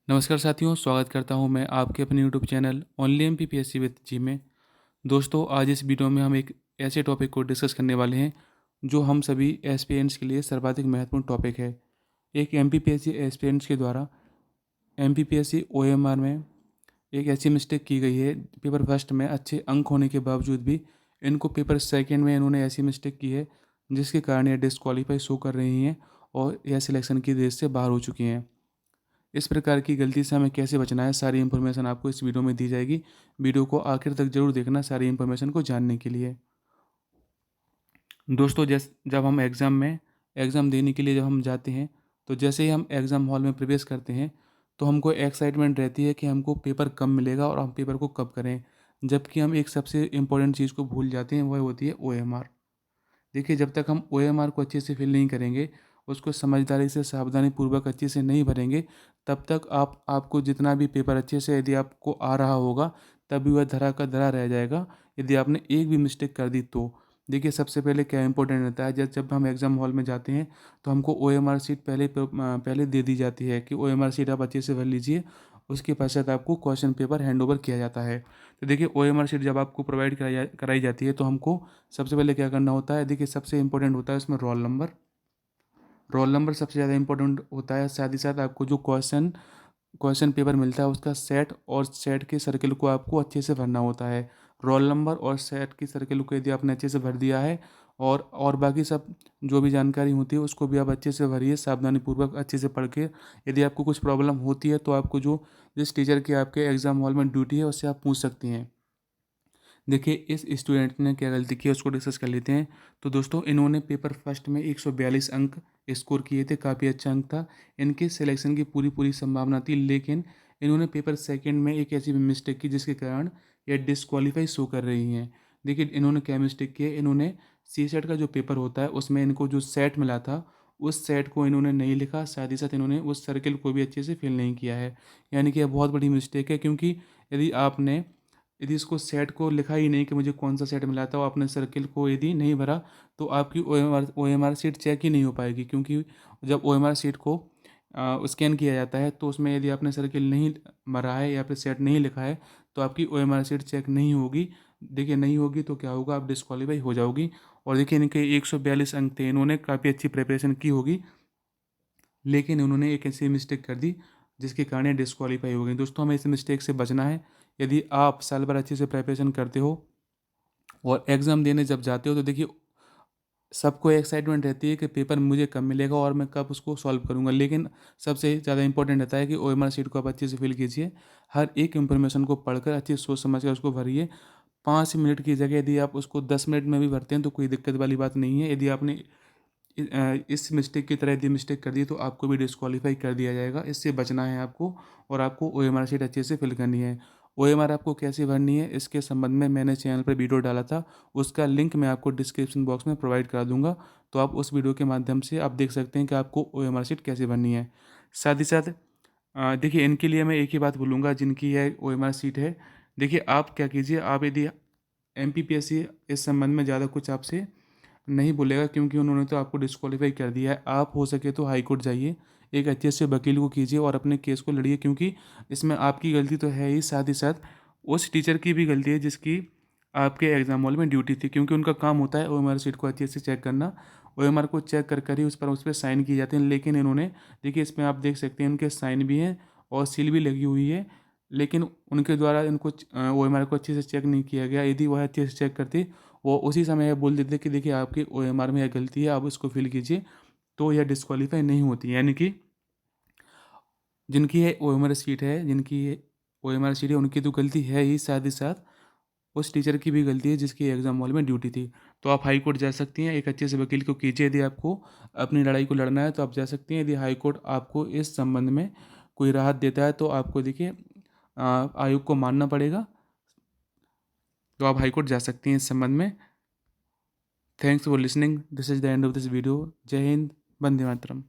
नमस्कार साथियों, स्वागत करता हूं मैं आपके अपने YouTube channel only MPPSC with G में। दोस्तों, आज इस वीडियो में हम एक ऐसे टॉपिक को डिस्कस करने वाले हैं जो हम सभी एस्पिरेंट्स के लिए सर्वाधिक महत्वपूर्ण टॉपिक है। एक एमपीपीएससी एस्पिरेंट्स के द्वारा एमपीपीएससी ओएमआर में एक ऐसी मिस्टेक की गई है। पेपर फर्स्ट में अच्छे अंक होने के बावजूद भी इनको पेपर सेकेंड में इन्होंने ऐसी मिस्टेक की है जिसके कारण ये डिस्क्वालीफाई शो कर रही हैं और यह सिलेक्शन की रेस से बाहर हो चुकी हैं। इस प्रकार की गलती से हमें कैसे बचना है, सारी इन्फॉर्मेशन आपको इस वीडियो में दी जाएगी। वीडियो को आखिर तक जरूर देखना सारी इन्फॉर्मेशन को जानने के लिए। दोस्तों, जब हम एग्ज़ाम देने के लिए जब हम जाते हैं, तो जैसे ही हम एग्ज़ाम हॉल में प्रवेश करते हैं तो हमको एक्साइटमेंट रहती है कि हमको पेपर कब मिलेगा और हम पेपर को कब करें। जबकि हम एक सबसे इम्पोर्टेंट चीज़ को भूल जाते हैं, वह होती है ओएमआर। देखिए, जब तक हम ओएमआर को अच्छे से फिल नहीं करेंगे, उसको समझदारी से सावधानी पूर्वक अच्छे से नहीं भरेंगे, तब तक आपको जितना भी पेपर अच्छे से यदि आपको आ रहा होगा, तब भी वह धरा का धरा रह जाएगा यदि आपने एक भी मिस्टेक कर दी तो। देखिए, सबसे पहले क्या इंपॉर्टेंट रहता है, जब हम एग्ज़ाम हॉल में जाते हैं तो हमको ओएमआर शीट पहले दे दी जाती है कि ओएमआर शीट आप अच्छे से भर लीजिए। उसके पश्चात आपको क्वेश्चन पेपर हैंड ओवर किया जाता है। तो देखिए, ओएमआर शीट जब आपको प्रोवाइड कराई जाती है तो हमको सबसे पहले क्या करना होता है। देखिए, सबसे इंपॉर्टेंट होता है उसमें रोल नंबर सबसे ज़्यादा इंपॉर्टेंट होता है। साथ ही साथ आपको जो क्वेश्चन पेपर मिलता है उसका सेट और सेट के सर्किल को आपको अच्छे से भरना होता है। रोल नंबर और सेट की सर्किल को यदि आपने अच्छे से भर दिया है और बाकी सब जो भी जानकारी होती है उसको भी आप अच्छे से भरिए, सावधानीपूर्वक अच्छे से पढ़ के। यदि आपको कुछ प्रॉब्लम होती है तो आपको जिस टीचर की आपके एग्ज़ाम हॉल में ड्यूटी है उससे आप पूछ सकती हैं। देखिए, इस स्टूडेंट ने क्या गलती की है उसको डिस्कस कर लेते हैं। तो दोस्तों, इन्होंने पेपर फर्स्ट में 142 अंक स्कोर किए थे, काफ़ी अच्छा अंक था। इनके सिलेक्शन की पूरी पूरी संभावना थी, लेकिन इन्होंने पेपर सेकंड में एक ऐसी मिस्टेक की जिसके कारण ये डिस्क्वालीफाई शो कर रही हैं। देखिए, इन्होंने क्या मिस्टेक की है, इन्होंने सी सेट का जो पेपर होता है उसमें इनको जो सेट मिला था उस सेट को इन्होंने नहीं लिखा। साथ ही साथ इन्होंने उस सर्किल को भी अच्छे से फिल नहीं किया है। यानी कि यह बहुत बड़ी मिस्टेक है, क्योंकि यदि आपने यदि इसको सेट को लिखा ही नहीं कि मुझे कौन सा सेट मिला था और आपने सर्किल को यदि नहीं भरा, तो आपकी O M R sheet check ही नहीं हो पाएगी। क्योंकि जब ओ एम आर सीट को स्कैन किया जाता है तो उसमें यदि आपने सर्किल नहीं भरा है या फिर सेट नहीं लिखा है तो आपकी O M R sheet check नहीं होगी। देखिए, नहीं होगी तो क्या होगा, आप डिस्क्वालीफाई हो जाओगी। और देखिए, इनके 142 अंक थे, इन्होंने काफ़ी अच्छी प्रिपरेशन की होगी, लेकिन उन्होंने एक ऐसी मिस्टेक कर दी जिसके कारण ये डिस्क्वालीफाई हो गई। दोस्तों, हमें इस मिस्टेक से बचना है। यदि आप साल भर अच्छे से प्रिपरेशन करते हो और एग्ज़ाम देने जब जाते हो तो देखिए, सबको एक्साइटमेंट रहती है कि पेपर मुझे कब मिलेगा और मैं कब उसको सॉल्व करूंगा। लेकिन सबसे ज़्यादा इंपॉर्टेंट रहता है कि ओएमआर शीट को आप अच्छे से फिल कीजिए। हर एक इन्फॉर्मेशन को पढ़कर अच्छी सोच समझ कर उसको भरिए। 5 मिनट की जगह यदि आप उसको 10 मिनट में भी भरते हैं तो कोई दिक्कत वाली बात नहीं है। यदि आपने इस मिस्टेक की तरह यदि मिस्टेक कर दी तो आपको भी डिस्क्वालीफाई कर दिया जाएगा। इससे बचना है आपको, और आपको ओएमआर शीट अच्छे से फिल करनी है। ओएमआर आपको कैसे भरनी है इसके संबंध में मैंने चैनल पर वीडियो डाला था, उसका लिंक मैं आपको डिस्क्रिप्शन बॉक्स में प्रोवाइड करा दूंगा। तो आप उस वीडियो के माध्यम से आप देख सकते हैं कि आपको ओएमआर शीट कैसे भरनी है। साथ ही साथ देखिए, इनके लिए मैं एक ही बात बोलूँगा, जिनकी यह ओएमआर शीट है। देखिए, आप क्या कीजिए, आप यदि एमपीपीएससी इस संबंध में ज़्यादा कुछ आपसे नहीं बोलेगा, क्योंकि उन्होंने तो आपको डिस्क्वालीफाई कर दिया है। आप हो सके तो हाई कोर्ट जाइए, एक अच्छे से वकील को कीजिए और अपने केस को लड़िए, क्योंकि इसमें आपकी गलती तो है ही, साथ ही साथ उस टीचर की भी गलती है जिसकी आपके एग्जाम हॉल में ड्यूटी थी। क्योंकि उनका काम होता है ओएमआर शीट को अच्छे से चेक करना। ओएमआर को चेक कर ही उस पर साइन किए जाते हैं। लेकिन इन्होंने, देखिए, इसमें आप देख सकते हैं उनके साइन भी हैं और सील भी लगी हुई है, लेकिन उनके द्वारा इनको ओएमआर को अच्छे से चेक नहीं किया गया। यदि वह अच्छे से चेक करते, वो उसी समय यह बोल देते कि देखिए, आपकी ओएमआर में यह गलती है, आप इसको फिल कीजिए, तो यह डिस्क्वालीफाई नहीं होती। यानी कि जिनकी ये ओएमआर शीट है उनकी तो गलती है ही, साथ ही साथ उस टीचर की भी गलती है जिसकी एग्जाम हॉल में ड्यूटी थी। तो आप हाई कोर्ट जा सकती हैं, एक अच्छे से वकील को कीजिए। यदि आपको अपनी लड़ाई को लड़ना है तो आप जा सकती हैं। यदि हाई कोर्ट आपको इस संबंध में कोई राहत देता है तो आपको, देखिए, आयोग को मानना पड़ेगा। तो आप हाई कोर्ट जा सकती हैं इस संबंध में। Thanks for listening, this is the end of this video. जय हिंद, वंदे मातरम।